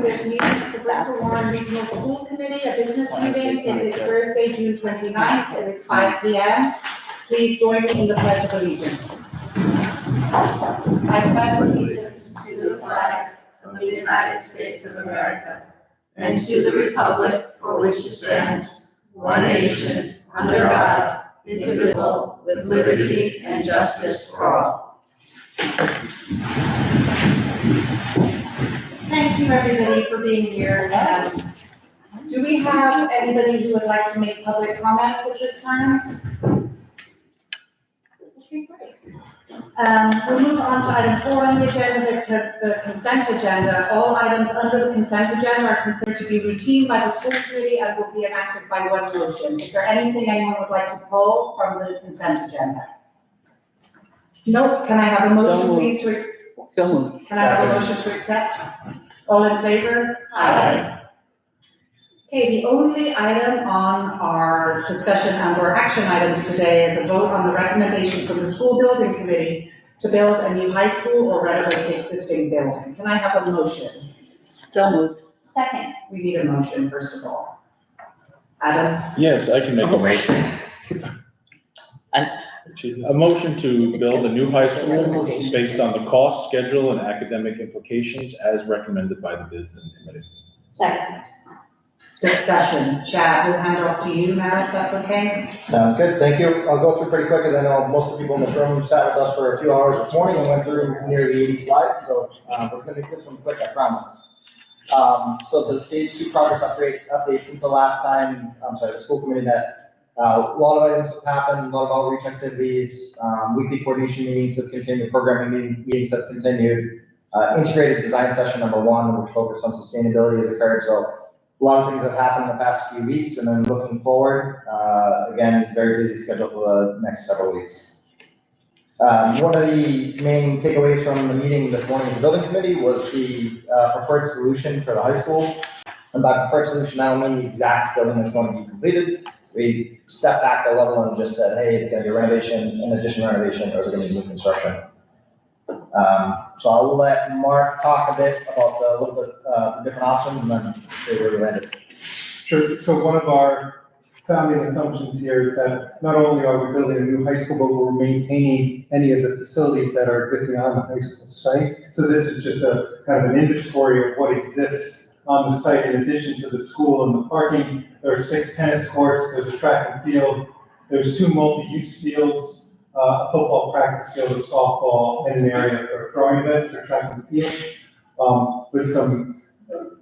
this meeting of the Bristol Warren Regional School Committee, a business meeting. It is Thursday, June 29th. It is 5 p.m. Please join me in the Pledge of Allegiance. I pledge allegiance to the flag of the United States of America and to the republic for which it stands, one nation, under God, indivisible, with liberty and justice for all. Thank you, everybody, for being here. Do we have anybody who would like to make public comment at this time? Okay, great. We'll move on to item 4 on the agenda, the consent agenda. All items under the consent agenda are considered to be routine by the school committee and will be enacted by one motion. Is there anything anyone would like to pull from the consent agenda? No. Can I have a motion, please, to accept? Can I have a motion to accept? All in favor? Aye. Okay, the only item on our discussion and or action items today is a vote on the recommendation from the school building committee to build a new high school or renovate the existing building. Can I have a motion? So moved. Second. We need a motion, first of all. Adam? Yes, I can make a motion. A motion to build a new high school based on the cost, schedule, and academic implications as recommended by the building committee. Second. Discussion. Chad, we'll hand off to you now, if that's okay. Sounds good, thank you. I'll go through pretty quick, as I know most of the people in this room sat with us for a few hours this morning and went through nearly 80 slides, so we're gonna make this one quick, I promise. So the stage 2 progress update since the last time, the school committee met, a lot of items have happened, a lot of outreach activities, weekly coordination meetings have continued, programming meetings have continued, integrated design session number 1, which focused on sustainability, has occurred, so a lot of things have happened in the past few weeks, and then looking forward, again, very busy schedule for the next several weeks. One of the main takeaways from the meeting this morning with the building committee was the preferred solution for the high school. And by preferred solution, I don't mean the exact building that's going to be completed. We stepped back a level and just said, hey, it's going to be a renovation, an addition renovation, or is it going to be new construction? So I'll let Mark talk a bit about the different options and then show where we landed. Sure. So one of our founding assumptions here is that not only are we building a new high school, but we're maintaining any of the facilities that are existing on the high school site. So this is just a kind of an inventory of what exists on the site in addition to the school and the parking. There are 6 tennis courts, there's a track and field, there's 2 multi-use fields, a football practice field, a softball, and an area for throwing events for track and field. With some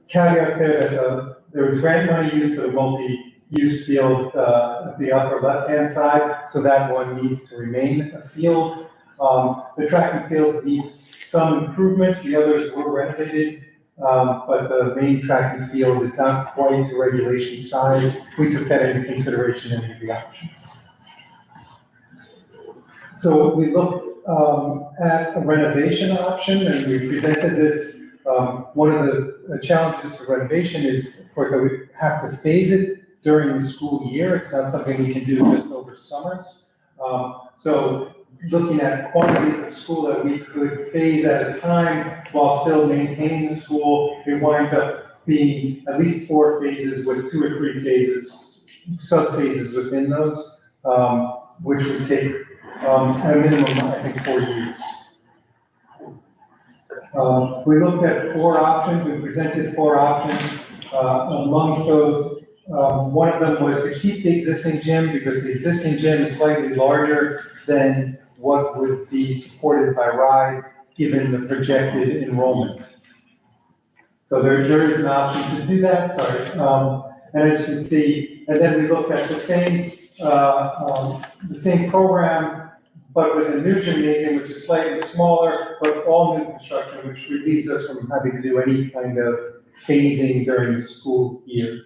caveats there that there was grant money used for the multi-use field at the upper left-hand side, so that one needs to remain a field. The track and field needs some improvements, the others were renovated, but the main track and field is not quite to regulation size. We took that into consideration in the options. So we looked at a renovation option, and we presented this. One of the challenges to renovation is, of course, that we have to phase it during the school year. It's not something we can do just over summers. So looking at quantities of school that we could phase at a time while still maintaining the school, it winds up being at least 4 phases with 2 or 3 phases, sub-phases within those, which would take at a minimum, I think, 4 years. We looked at 4 options. We presented 4 options. Amongst those, one of them was to keep the existing gym because the existing gym is slightly larger than what would be supported by RIDE given the projected enrollment. So there is an option to do that. Sorry. And as you can see, and then we looked at the same program, but with a new gymnasium, which is slightly smaller, but all new construction, which relieves us from having to do any kind of phasing during the school year.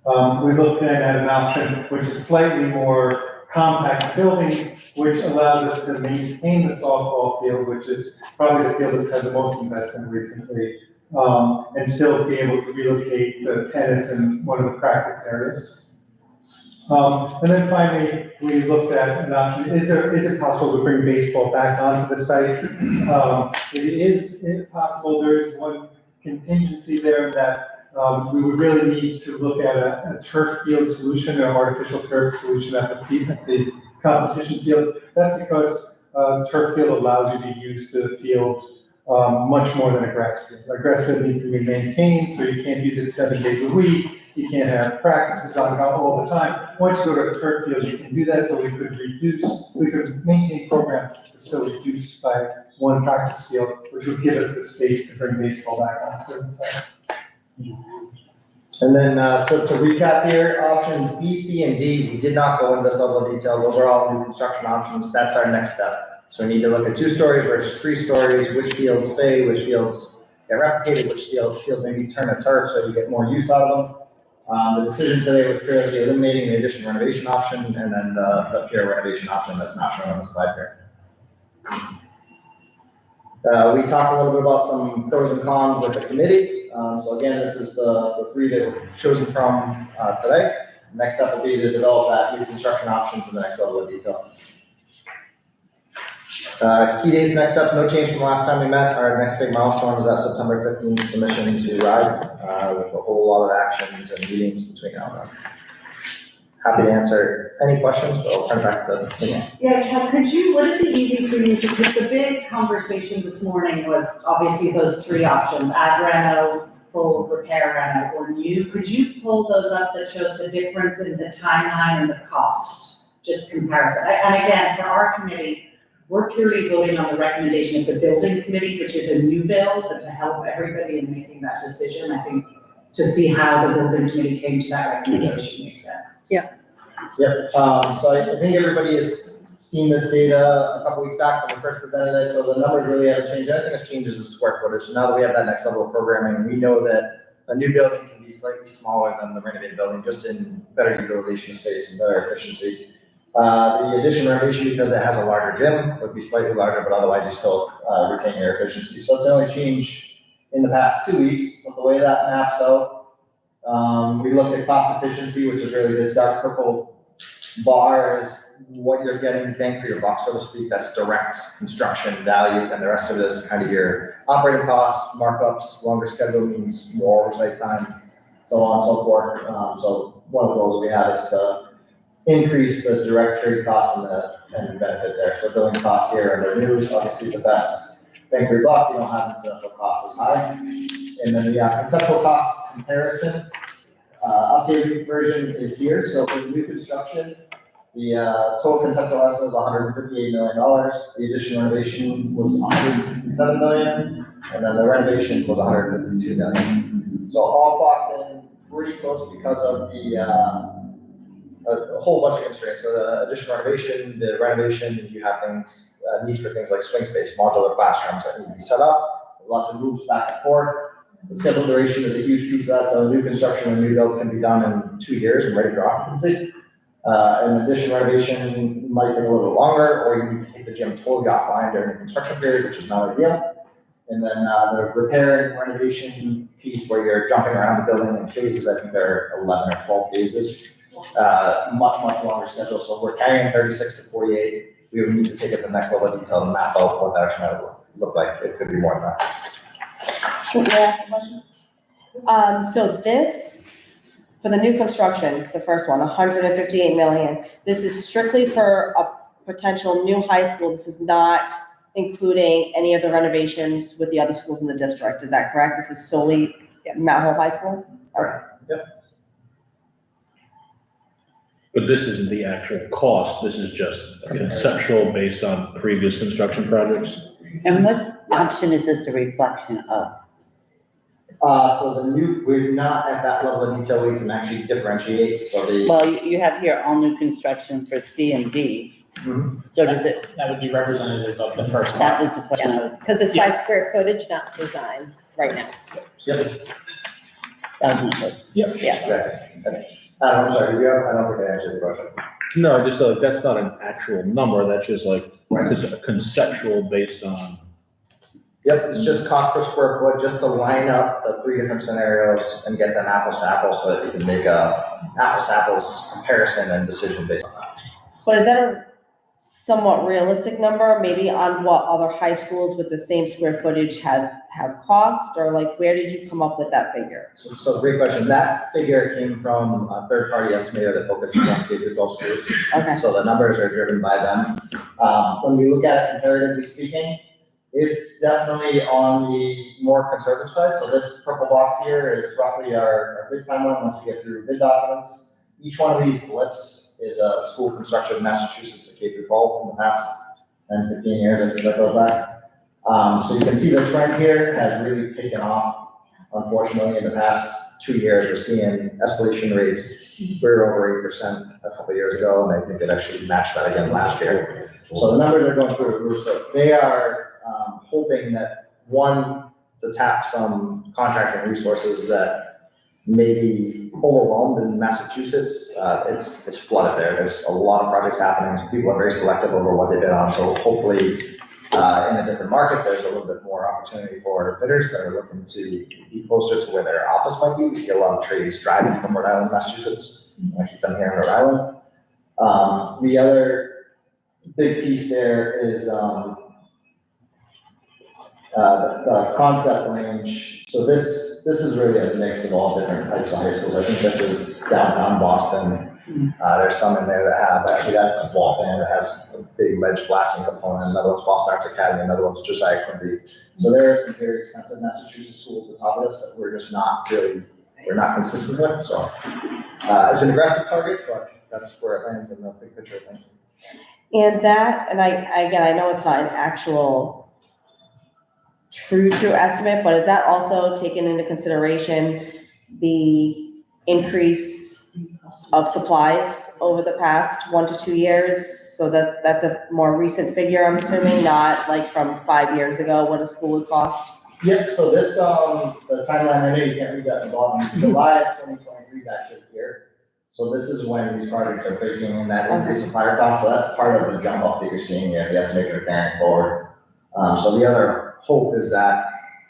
We looked then at an option which is slightly more compact building, which allows us to maintain the softball field, which is probably the field that's had the most investment recently, and still be able to relocate the tennis and one of the practice areas. And then finally, we looked at an option, is it possible to bring baseball back onto the site? It is possible. There is one contingency there that we would really need to look at a turf field solution, an artificial turf solution at the competition field. That's because turf field allows you to use the field much more than a grass field. A grass field needs to be maintained, so you can't use it 7 days a week. You can't have practices on all the time. Once you go to a turf field, you can do that, so we could maintain programs, but still reduce by one practice field, which would give us the space to bring baseball back on to the site. And then, so to recap here, options B, C, and D, we did not go into this level of detail. Those are all new construction options. That's our next step. So we need to look at 2 stories versus 3 stories, which fields stay, which fields get replicated, which fields maybe turn to turf so you get more use out of them. The decision today was purely eliminating the addition renovation option and then the pure renovation option that's not shown on the slide here. We talked a little bit about some pros and cons with the committee. So again, this is the 3 that were chosen from today. Next step will be to develop that new construction option to the next level of detail. Key dates, next steps, no change from the last time we met. Our next big milestone is that September 15th submission to RIDE with a whole lot of actions and meetings between now and then. Happy to answer any questions, but I'll turn it back to Leanne. Yeah, Chad, would it be easy for you to, because the big conversation this morning was obviously those 3 options, add reno, full repair reno, or new. Could you pull those up that shows the difference in the timeline and the cost, just comparison? And again, for our committee, we're purely voting on the recommendation of the building committee, which is a new bill, but to help everybody in making that decision, I think to see how the building committee came to that recommendation makes sense. Yep, so I think everybody has seen this data a couple weeks back when we first presented it, so the numbers really haven't changed. The only thing that's changed is the square footage. So now that we have that next level of programming, we know that a new building can be slightly smaller than the renovated building, just in better utilization of space and better efficiency. The addition renovation, because it has a larger gym, would be slightly larger, but otherwise you still retain your efficiency. So it's the only change in the past 2 weeks. But the way that maps out, we looked at cost efficiency, which is really this dark purple bar is what you're getting bang for your buck, so to speak. That's direct construction value, and the rest of it is kind of your operating costs, markups. Longer schedule means more oversight time, so on and so forth. So one of the goals we have is to increase the direct trade costs and benefit there. So building costs here are the new, obviously the best bang for your buck. You don't have incidental costs as high. And then the conceptual cost comparison, updated version is here. So for new construction, the total conceptual estimate is $158 million. The addition renovation was $167 million, and then the renovation was $152 million. So all clocked in pretty close because of a whole bunch of constraints. So the addition renovation, you have things, needs for things like swing space, modular classrooms that need to be set up, lots of moves back and forth. The schedule duration is a huge piece of that, so new construction and new build can be done in 2 years and ready for occupancy. An addition renovation might take a little bit longer, or you need to take the gym totally offline during the construction period, which is not ideal. And then the repair and renovation piece where you're jumping around the building in phases, I think there are 11 or 12 phases. Much longer schedule, so we're carrying 36 to 48. We would need to take it to the next level of detail and map out what that actually might look like. It could be more than that. Can I ask a question? So this, for the new construction, the first one, 158 million, this is strictly for a potential new high school. This is not including any of the renovations with the other schools in the district. Is that correct? This is solely Mount Hope High School? Okay. Yep. But this isn't the actual cost, this is just conceptual based on previous construction projects? And what option is this a reflection of? So we're not at that level of detail we can actually differentiate, so Well, you have here all new construction for C and D. Mhm. So does it, That would be representative of the first that one. was the question I was, Because it's by square footage, not design, right now. Yep, that was my question. exactly. I'm sorry, I don't think I answered the question. No, just like, that's not an actual number, that's just like, a conceptual based on. Yep, it's just cost per square foot, just to line up the 3 different scenarios and get them apples to apples so that you can make a apples to apples comparison and decision based on that. But is that a somewhat realistic number, maybe on what other high schools with the same square footage have have cost, or like, where did you come up with that figure? So great question. That figure came from a third-party estimator that focuses on K-12 schools. Okay, So the numbers are driven by them. When we look at it comparatively speaking, it's definitely on the more conservative side. So this purple box here is roughly our bid timeline once we get through bid documents. Each one of these blips is a school construction in Massachusetts, a K-12 from the past 10, 15 years, I think that goes back. So you can see the trend here has really taken off. Unfortunately, in the past 2 years, we're seeing escalation rates. We were over 8% a couple of years ago, and I think it actually matched that again last year. So the numbers are going through the roof. So they are hoping that, one, to tap some contracting resources that may be overwhelmed in Massachusetts. It's flooded there. There's a lot of projects happening, so people are very selective over what they bid on. So hopefully, in a different market, there's a little bit more opportunity for bidders that are looking to be closer to where their office might be. We see a lot of trades driving from Rhode Island, Massachusetts. I keep them here in Rhode Island. The other big piece there is the concept range. So this is really a mix of all different types of high schools. I think this is downtown Boston. There's some in there that have, actually that's Waltham that has a big ledge blasting component, another one's Boston Arts Academy, another one's Josiah Quincy. So there are some very expensive Massachusetts schools at the top of this that we're just not really, we're not consistent with, so. It's an aggressive target, but that's where it lands in the big picture of things. and that, and I know it's not an actual true estimate, but is that also taken into consideration the increase of supplies over the past 1 to 2 years? So that's a more recent figure, I'm assuming, not like from 5 years ago, what a school would cost? Yep, so this, the timeline, I know you can't read that in the bottom, July of 2023 is actually here. So this is when these projects are breaking in that increase in fire costs, so that's part of the jump up that you're seeing here, the estimated are carrying forward. So the other hope is that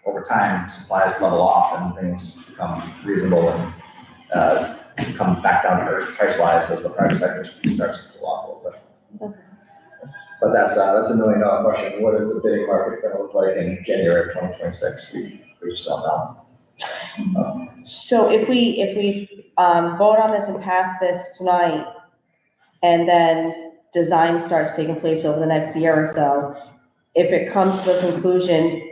over time, supplies level off and things become reasonable and, come back down to earth price-wise as the private sector starts to pull off a little bit. But that's a $1 million question. What is the bidding market gonna look like in January of 2026? We just don't know. So if we vote on this and pass this tonight, and then design starts taking place over the next year or so, if it comes to a conclusion,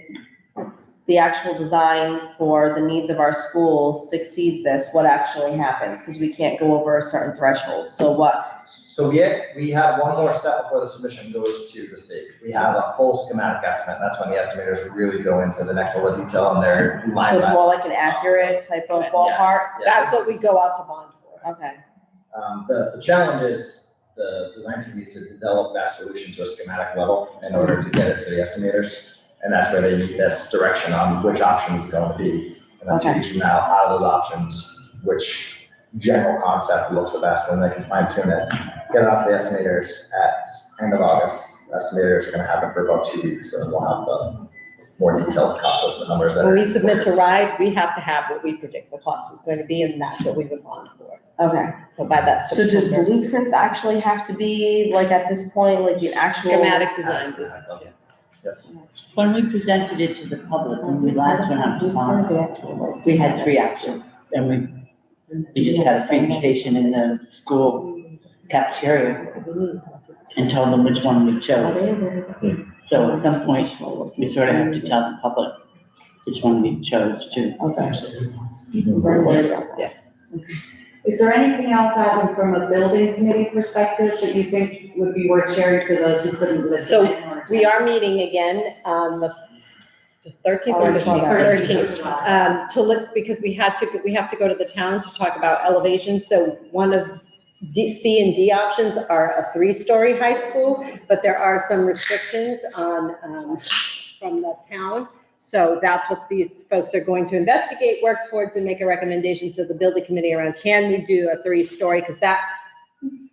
the actual design for the needs of our schools succeeds this, what actually happens? Because we can't go over a certain threshold, so what? So we have one more step before the submission goes to the state. We have a full schematic estimate. That's when the estimators really go into the next level of detail and their line. So it's more like an accurate type of ballpark? Yes, That's what we go out to bond for. Okay, The challenge is the design team needs to develop that solution to a schematic level in order to get it to the estimators. And that's where they need this direction on which option is going to be. And then 2 weeks from now, out of those options, which general concept looks the best, and they can fine tune it, get it off to the estimators at end of August. Estimators are gonna have it for about 2 weeks, and we'll have the more detailed cost estimate numbers. When we submit to RIDE, we have to have what we predict the cost is going to be, and that's what we would bond for. okay. So by that So do September, blueprints actually have to be, like, at this point, like the actual? schematic design. When we presented it to the public, when we last went out to bond, we had 3 options, and we just had a presentation in the school cafeteria and told them which one we chose. So at some point, we sort of have to tell the public which one we chose to. Okay. Is there anything else, Alvin, from a building committee perspective that you think would be worth sharing for those who couldn't listen So, in or We are meeting again on the 13th or the 13th, to look, because we have to go to the town to talk about elevation. So one of C and D options are a 3-story high school, but there are some restrictions on, from the town. So that's what these folks are going to investigate, work towards, and make a recommendation to the building committee around, can we do a 3-story? Because that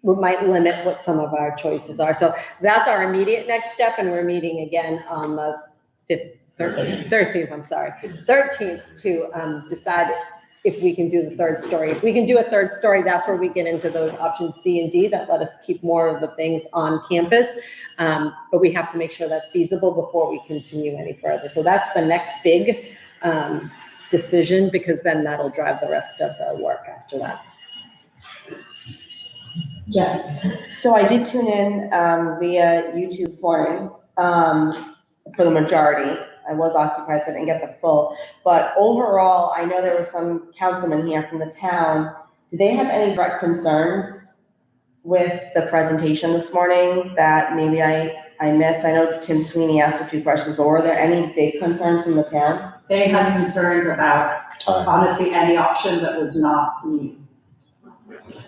might limit what some of our choices are. So that's our immediate next step, and we're meeting again on the 13th to decide if we can do the third story. If we can do a third story, that's where we get into those options C and D that let us keep more of the things on campus. But we have to make sure that's feasible before we continue any further. So that's the next big decision, because then that'll drive the rest of the work after that. Jessica. So I did tune in via YouTube this morning for the majority. I was occupied, so I didn't get the full. But overall, I know there were some councilmen here from the town. Do they have any direct concerns with the presentation this morning that maybe I missed? I know Tim Sweeney asked a few questions, but were there any big concerns from the town? They had concerns about, honestly, any option that was not new.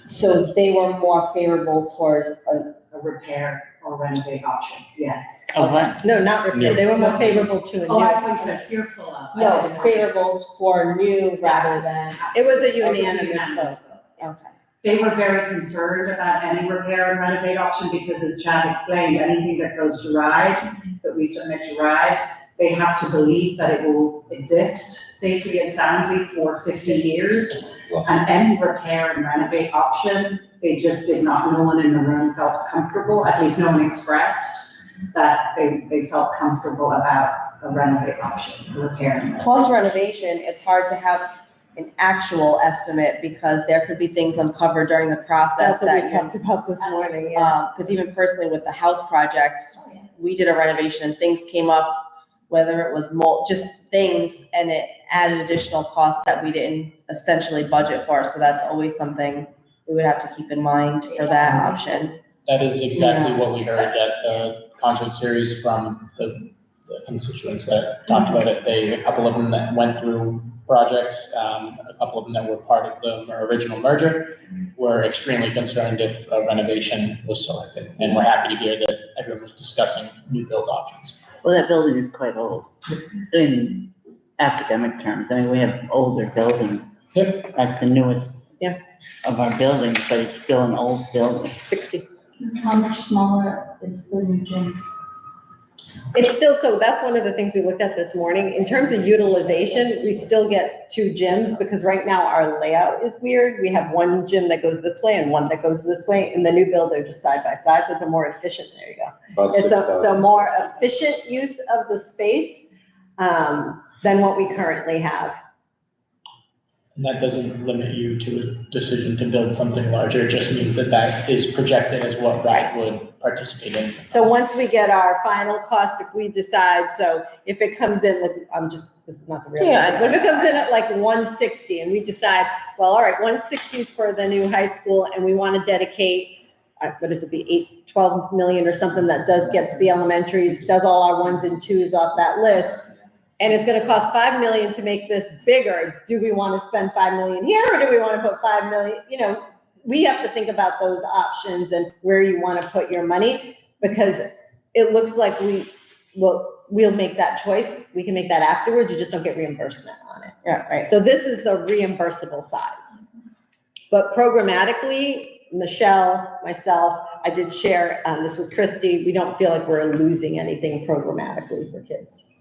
So they were more favorable towards A repair or renovate option, yes. Of what? No, not repair. They were more favorable to a Oh, I new. thought you said fearful of. I no, didn't know. favorable for new rather than. It was a It was unanimous vote. Okay. They were very concerned about any repair and renovate option because, as Chad explained, anything that goes to RIDE, that we submit to RIDE, they have to believe that it will exist safely and soundly for 50 years. And any repair and renovate option, they just did not, no one in the room felt comfortable, at least no one expressed that they felt comfortable about a renovate option, a repair and renovate. Plus renovation, it's hard to have an actual estimate because there could be things uncovered during the process That's what we that talked about this morning, yeah. because even personally with the house project, we did a renovation, things came up, whether it was mold, just things, and it added additional costs that we didn't essentially budget for. So that's always something we would have to keep in mind for that option. That is exactly what we heard at the concert series from the constituents that talked about it. A couple of them that went through projects, a couple of them that were part of the original merger were extremely concerned if a renovation was selected. And we're happy to hear that everyone was discussing new build options. Well, that building is quite old in academic terms. I mean, we have older buildings. Yep. That's the newest. Yeah. Of our buildings, but it's still an old building. 60. How much smaller is the new gym? It's still, so that's one of the things we looked at this morning. In terms of utilization, we still get 2 gyms because right now our layout is weird. We have one gym that goes this way and one that goes this way. In the new build, they're just side by side, so they're more efficient. There you go. It's a more efficient use of the space than what we currently have. And that doesn't limit you to a decision to build something larger. It just means that that is projected as what RIDE would participate in. So once we get our final cost, if we decide, so if it comes in, like, this is not the real Yeah, numbers, but if it comes in at like 160 and we decide, well, all right, 160 is for the new high school and we want to dedicate, what is it, 12 million or something that gets the elementaries, does all our 1s and 2s off that list. And it's gonna cost 5 million to make this bigger. Do we want to spend 5 million here or do we want to put 5 million? You know, we have to think about those options and where you want to put your money, because it looks like we'll make that choice. We can make that afterwards. You just don't get reimbursement on it. Yeah, right. So this is the reimbursable size. But programmatically, Michelle, myself, I did share this with Christy. We don't feel like we're losing anything programmatically for kids.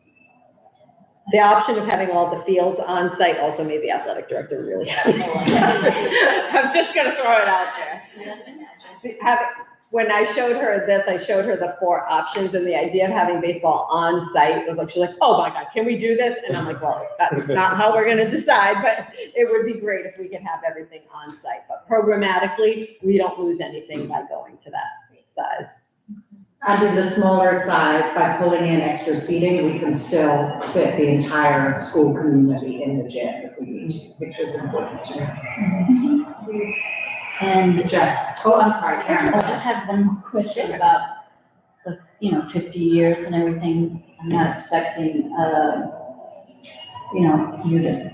The option of having all the fields on site also made the athletic director really happy. I'm just gonna throw it out there. When I showed her this, I showed her the 4 options, and the idea of having baseball on site was like, she's like, oh my God, can we do this? And I'm like, well, that's not how we're gonna decide, but it would be great if we could have everything on site. But programmatically, we don't lose anything by going to that size. And in the smaller size, by pulling in extra seating, we can still fit the entire school community in the gym if we need to, which is important to know. And I'm sorry, Karen. I just have one more question about the, 50 years and everything. I'm not expecting, you to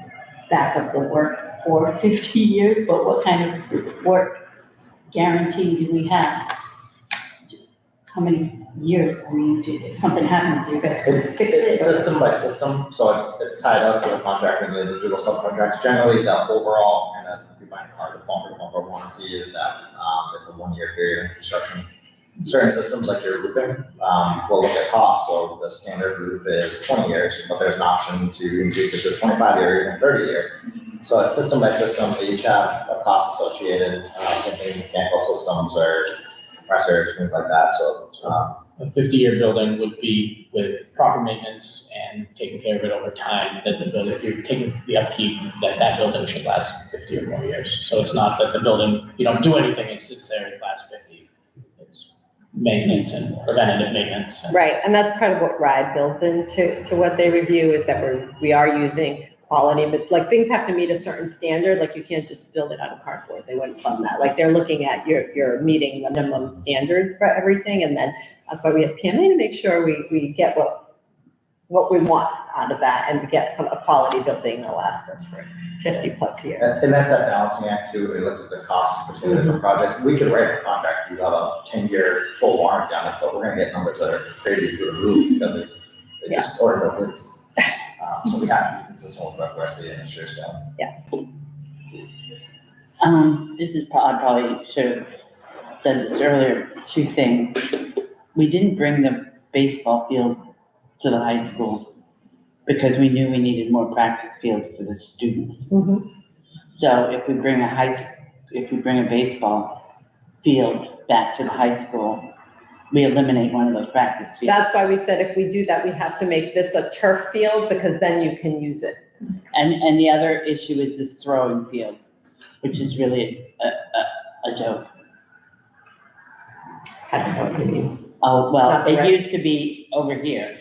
back up the work for 50 years, but what kind of work guarantee do we have? How many years? I mean, if something happens, you guys can It's fix it. system by system, so it's tied up to a contract and the individual subcontracts. Generally, the overall kind of, if you buy a car, the bumper to bumper warranty is that it's a 1-year period in construction. Certain systems like your roofing will look at cost, so the standard roof is 20 years, but there's an option to increase it to 25 year or even 30 year. So it's system by system, they each have a cost associated, same thing, mechanical systems or compressors, things like that, so, A 50-year building would be with proper maintenance and taking care of it over time, that the building, if you're taking the upkeep, that building should last 50 or more years. So it's not that the building, you don't do anything, it sits there, it lasts 50. It's maintenance and preventative maintenance. Right, and that's part of what RIDE builds into what they review, is that we are using quality, but like things have to meet a certain standard, like you can't just build it out of cardboard, they wouldn't fund that. Like they're looking at you're meeting the minimum standards for everything, and then that's why we have PMA to make sure we get what we want out of that and get a quality building that'll last us for 50+ years. and that's that balancing act too, we looked at the costs between the different projects, we could write a contract, you have a 10-year full warranty on it, but we're gonna get numbers that are crazy through the roof, because they just order the goods. So we have to be consistent with what the rest of the industry is doing. This is, I probably should have said this earlier, two things. We didn't bring the baseball field to the high school because we knew we needed more practice fields for the students. Mhm. So if we bring a baseball field back to the high school, we eliminate one of those practice fields. That's why we said if we do that, we have to make this a turf field, because then you can use it. And the other issue is this throwing field, which is really a joke. I don't know what you mean. Oh, It's well, not the it right- used to be over here.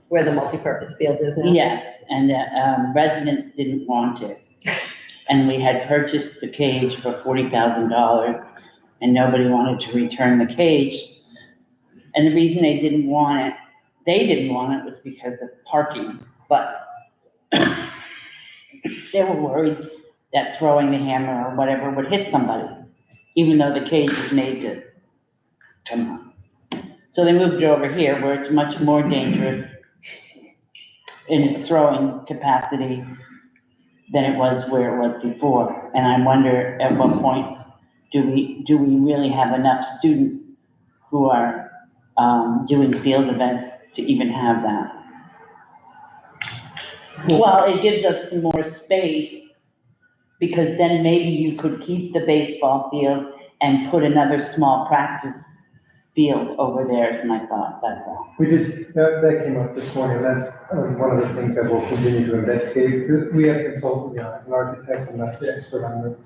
Where the multipurpose field is now. Yes, and the residents didn't want it. And we had purchased the cage for $40,000 and nobody wanted to return the cage. And the reason they didn't want it was because of parking, but they were worried that throwing the hammer or whatever would hit somebody, even though the cage is made to come on. So they moved it over here where it's much more dangerous in its throwing capacity than it was where it was before. And I wonder at what point do we really have enough students who are doing field events to even have that? Well, it gives us some more space, because then maybe you could keep the baseball field and put another small practice field over there is my thought, that's all. We did, that came up this morning, that's one of the things that we'll continue to investigate. We have consulted, as an architect, I'm not the expert on the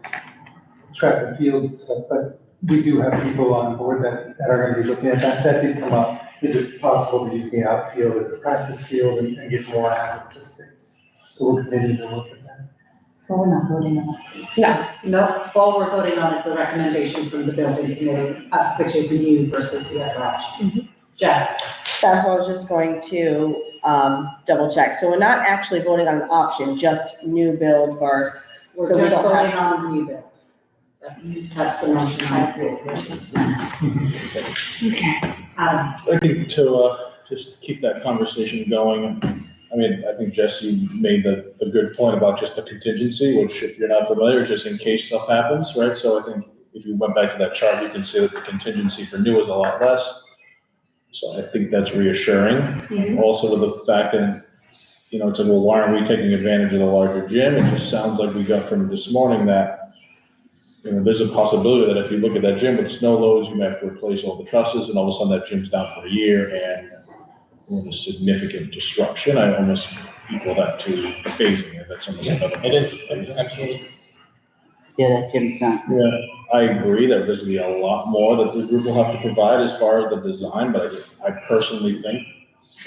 track and field stuff, but we do have people on board that are gonna be looking at that. That did come up. Is it possible to use the outfield as a practice field and get more out of the space? So we'll continue to look at that. But we're not voting on it. No, all we're voting on is the recommendation from the building committee, which is new versus the other options. Jess? That's what I was just going to, double check. So we're not actually voting on an option, just new build versus. We're so we just don't have- voting on new build. That's the motion I feel. I think to just keep that conversation going, I mean, I think Jesse made the good point about just the contingency, which if you're not familiar, is just in case stuff happens, right? So I think if you went back to that chart, you can see that the contingency for new is a lot less. So I think that's reassuring. Also with the fact that, it's like, well, why aren't we taking advantage of the larger gym? It just sounds like we got from this morning that, there's a possibility that if you look at that gym with snow loads, you may have to replace all the trusses, and all of a sudden that gym's down for a year, and with a significant disruption, I almost equal that to the phasing it. That's almost another. It is, absolutely. Yeah, that Jim's not. Yeah, I agree that there's gonna be a lot more that the group will have to provide as far as the design, but I personally think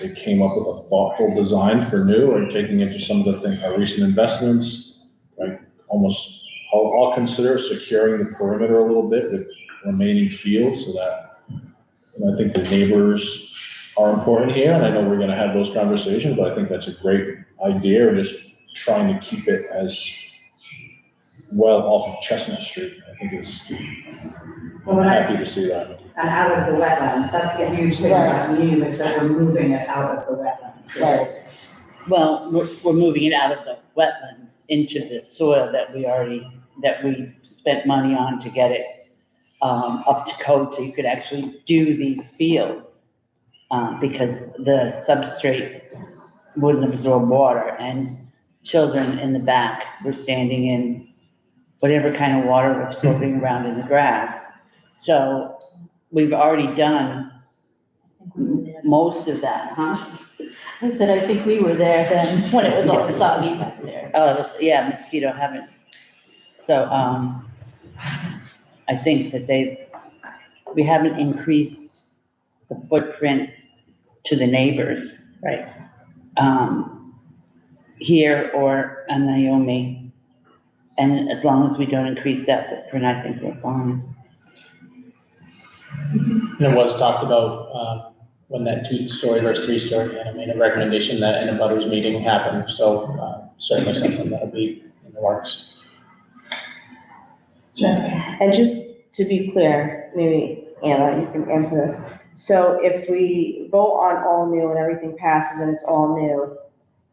they came up with a thoughtful design for new, and taking into some of the our recent investments, like almost, I'll consider securing the perimeter a little bit with remaining fields so that, I think the neighbors are important here, and I know we're gonna have those conversations, but I think that's a great idea, and just trying to keep it as well off of Chestnut Street, I think I'm happy to see that. And out of the wetlands, that's the huge thing about new, is that we're moving it out of the wetlands. Right. Well, we're moving it out of the wetlands into the soil that we spent money on to get it up to code, so you could actually do these fields. Because the substrate wouldn't absorb water, and children in the back were standing in whatever kind of water was floating around in the grass. So we've already done most of that, huh? I said, I think we were there then, when it was all soggy back there. Oh, it was, yeah, mosquito heaven. So, I think that we haven't increased the footprint to the neighbors. Right. Here or on Naomi. And as long as we don't increase that footprint, I think we're fine. And it was talked about, when that 2-story versus 3-story, and I made a recommendation that in a butters meeting happened, so, certainly something that'll be in the works. And just to be clear, maybe Anna, you can answer this. So if we vote on all new and everything passes and it's all new,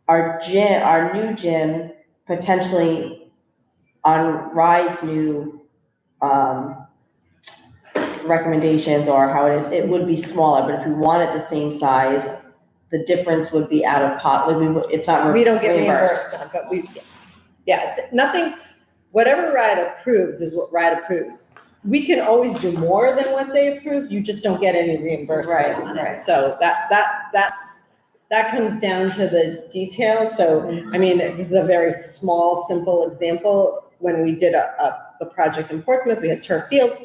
our new gym, potentially on Rye's new, recommendations or how it is, it would be smaller, but if we want it the same size, the difference would be out of pot, like it's not We don't get reimbursed. reimbursed on, but we, yeah, nothing, whatever RIDE approves is what RIDE approves. We can always do more than what they approve, you just don't get any reimbursement on Right. it. So that comes down to the details. So, I mean, this is a very small, simple example. When we did the project in Portsmouth, we had turf fields.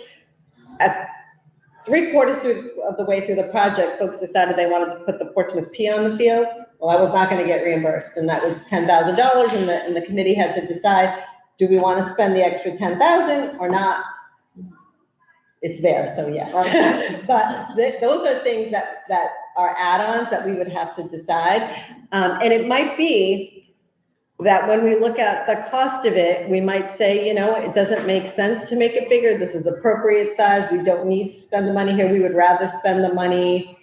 At 3/4 of the way through the project, folks decided they wanted to put the Portsmouth P on the field. Well, I was not gonna get reimbursed, and that was $10,000, and the committee had to decide, do we wanna spend the extra 10,000 or not? It's there, so yes. But those are things that are add-ons that we would have to decide. And it might be that when we look at the cost of it, we might say, it doesn't make sense to make it bigger. This is appropriate size. We don't need to spend the money here. We would rather spend the money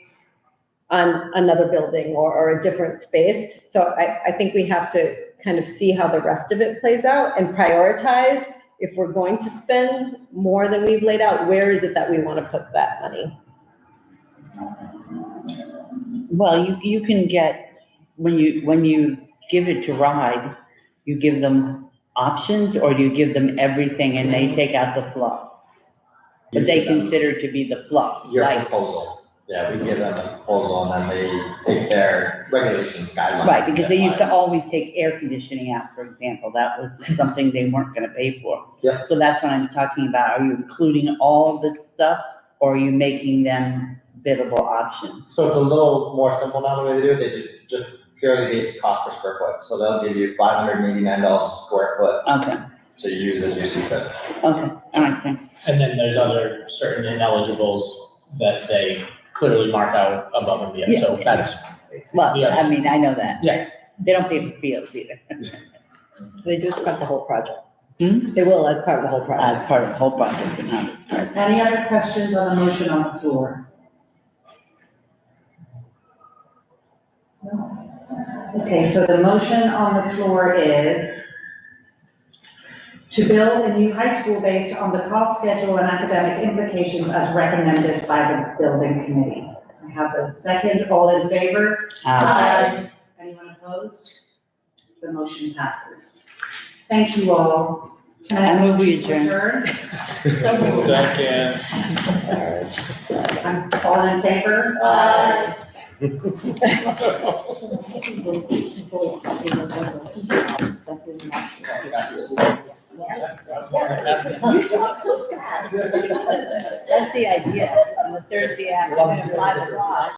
on another building or a different space. So I think we have to kind of see how the rest of it plays out and prioritize. If we're going to spend more than we've laid out, where is it that we want to put that money? Well, you can get, when you give it to RIDE, you give them options, or do you give them everything and they take out the fluff? But they consider to be the fluff, Your like, proposal, yeah, we give them a proposal and then they take their regulations, guidelines. right, because they used to and always take air conditioning out, for example, that was something they weren't gonna pay for. Yeah. So that's what I'm talking about, are you including all this stuff, or are you making them biddable options? So it's a little more simple now the way they do it, they just purely base cost per square foot, so they'll give you $589 a square foot Okay, to use as you see fit. okay, all right, thanks. And then there's other certain ineligibles that they clearly mark out above and beyond, so that's. Well, the other- I mean, I know that. Yeah. They don't pay for fields either, They do as part of the whole project. Hmm? They will as part of the whole project. as part of the whole project, but not as part. Any other questions on the motion on the floor? No. Okay, so the motion on the floor is to build a new high school based on the cost schedule and academic implications as recommended by the building committee. I have a second, all in favor? Anyone opposed? The motion passes. Thank you all. Can I have I a move we motion to adjourn? Second. All in favor? That's the idea, on the Thursday afternoon, 5 o'clock.